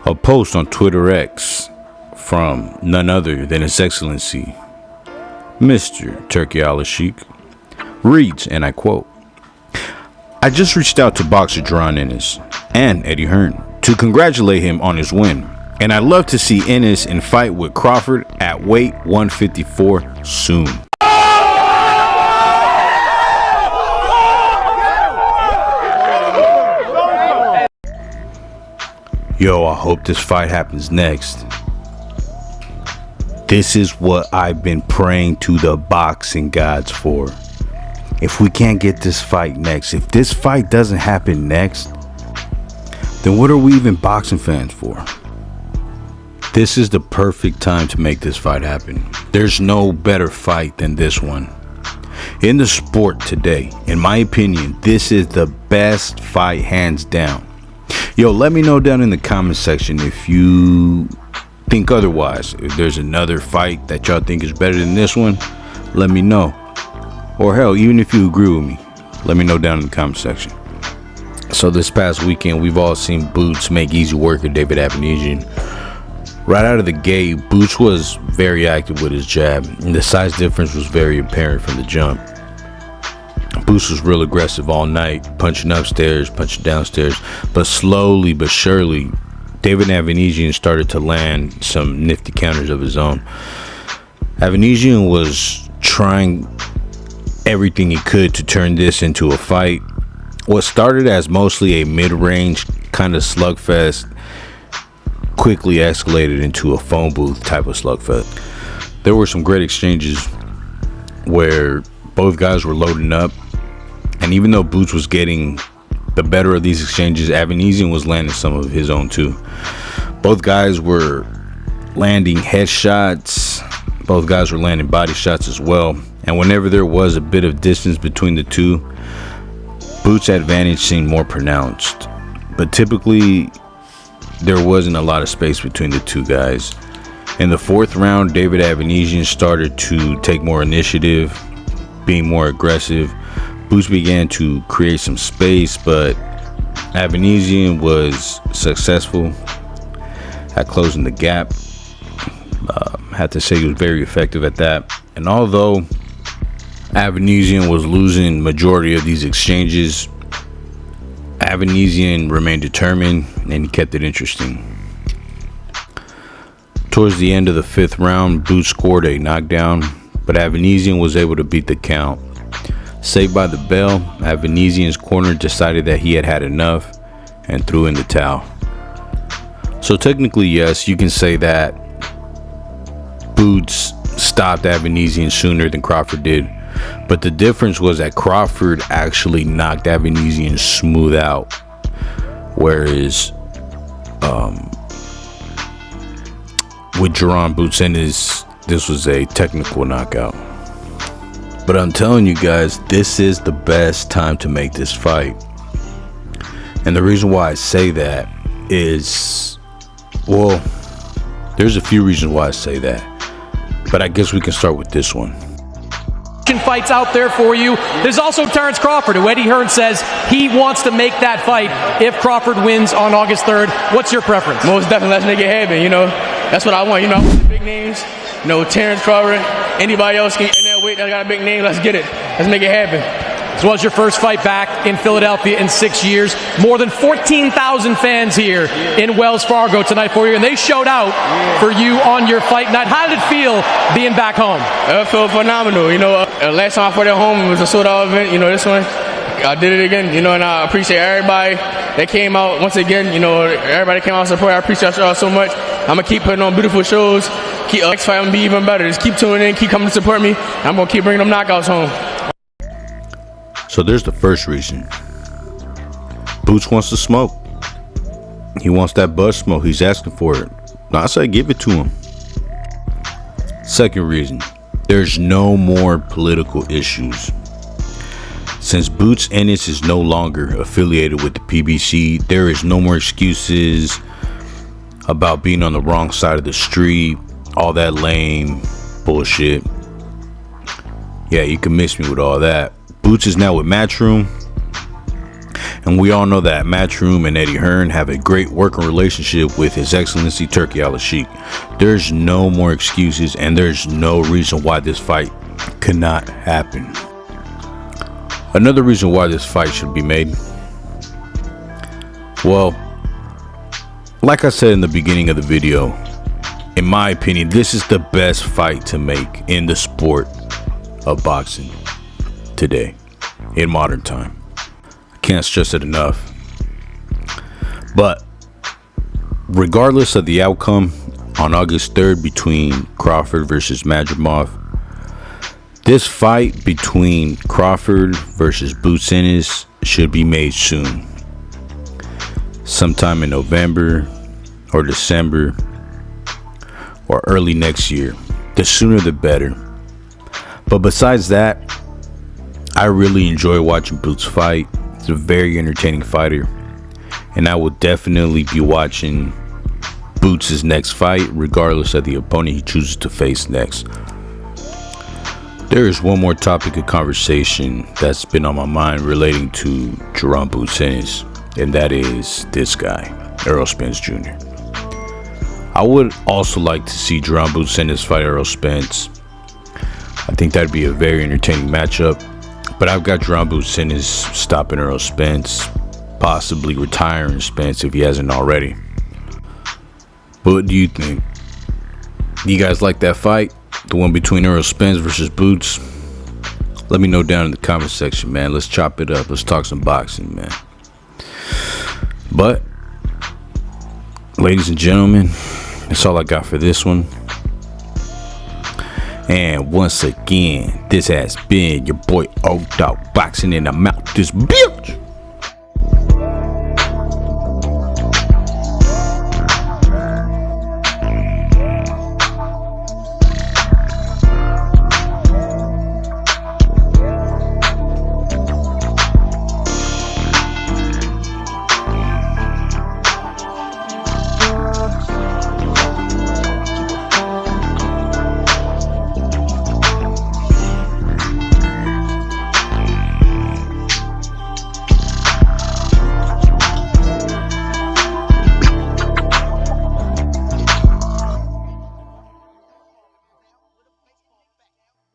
A post on Twitter X from none other than His Excellency Mr. Turkey Al-Sheikh reads, and I quote, "I just reached out to boxer Jaron Ennis and Eddie Hearn to congratulate him on his win, and I'd love to see Ennis in fight with Crawford at weight 154 soon." Yo, I hope this fight happens next. This is what I've been praying to the boxing gods for. If we can't get this fight next, if this fight doesn't happen next, then what are we even boxing fans for? This is the perfect time to make this fight happen. There's no better fight than this one. In the sport today, in my opinion, this is the best fight hands down. Yo, let me know down in the comment section if you think otherwise. If there's another fight that y'all think is better than this one, let me know. Or hell, even if you agree with me, let me know down in the comment section. So this past weekend, we've all seen Boots make easy work of David Avanesian. Right out of the gate, Boots was very active with his jab, and the size difference was very apparent from the jump. Boots was real aggressive all night, punching upstairs, punching downstairs, but slowly but surely, David Avanesian started to land some nifty counters of his own. Avanesian was trying everything he could to turn this into a fight. What started as mostly a mid-range kind of slugfest quickly escalated into a phone booth type of slugfest. There were some great exchanges where both guys were loading up, and even though Boots was getting the better of these exchanges, Avanesian was landing some of his own too. Both guys were landing headshots, both guys were landing body shots as well, and whenever there was a bit of distance between the two, Boots' advantage seemed more pronounced, but typically there wasn't a lot of space between the two guys. In the fourth round, David Avanesian started to take more initiative, being more aggressive. Boots began to create some space, but Avanesian was successful at closing the gap. Had to say he was very effective at that. And although Avanesian was losing majority of these exchanges, Avanesian remained determined and he kept it interesting. Towards the end of the fifth round, Boots scored a knockdown, but Avanesian was able to beat the count. Saved by the bell, Avanesian's corner decided that he had had enough and threw in the towel. So technically, yes, you can say that Boots stopped Avanesian sooner than Crawford did, but the difference was that Crawford actually knocked Avanesian smooth out, whereas with Jaron Boots Ennis, this was a technical knockout. But I'm telling you guys, this is the best time to make this fight. And the reason why I say that is, well, there's a few reasons why I say that, but I guess we can start with this one. Fights out there for you. There's also Terrence Crawford, who Eddie Hearn says he wants to make that fight if Crawford wins on August 3rd. What's your preference? Most definitely, let's make it happen, you know. That's what I want, you know. I want the big names, you know, Terrence Crawford, anybody else can in that weight that got a big name, let's get it. Let's make it happen. This was your first fight back in Philadelphia in 6 years. More than 14,000 fans here in Wells Fargo tonight for you, and they showed out for you on your fight night. How did it feel being back home? It felt phenomenal. You know, last time I fought at home, it was a sold-out event. You know, this one, I did it again, you know, and I appreciate everybody that came out once again. You know, everybody came out to support. I appreciate y'all so much. I'm going to keep putting on beautiful shows. Next fight, I'm going to be even better. Just keep tuning in, keep coming to support me. I'm going to keep bringing them knockouts home. So there's the first reason. Boots wants to smoke. He wants that buzz smoke. He's asking for it. Now I say give it to him. Second reason. There's no more political issues. Since Boots Ennis is no longer affiliated with the PBC, there is no more excuses about being on the wrong side of the street, all that lame bullshit. Yeah, you can miss me with all that. Boots is now with Matchroom, and And we all know that Matchroom and Eddie Hearn have a great working relationship with His Excellency Turki Al-Sheikh. There's no more excuses, and there's no reason why this fight could not happen. Another reason why this fight should be made, well, like I said in the beginning of the video, in my opinion, this is the best fight to make in the sport of boxing today, in modern time. I can't stress it enough. But regardless of the outcome on August 3rd between Crawford versus Madrimov, this fight between Crawford versus Boots Ennis should be made soon. Sometime in November or December or early next year. The sooner the better. But besides that, I really enjoy watching Boots fight. He's a very entertaining fighter. And I will definitely be watching Boots' next fight, regardless of the opponent he chooses to face next. There is one more topic of conversation that's been on my mind relating to Jaron Boots Ennis, and that is this guy, Errol Spence Jr. I would also like to see Jaron Boots Ennis fight Errol Spence. I think that'd be a very entertaining matchup. But I've got Jaron Boots Ennis stopping Errol Spence, possibly retiring Spence if he hasn't already. But what do you think? Do you guys like that fight? The one between Errol Spence versus Boots? Let me know down in the comment section, man. Let's chop it up. Let's talk some boxing, man. But, ladies and gentlemen, that's all I got for this one. And once again, this has been your boy O Dog Boxing, and I'm out this bitch.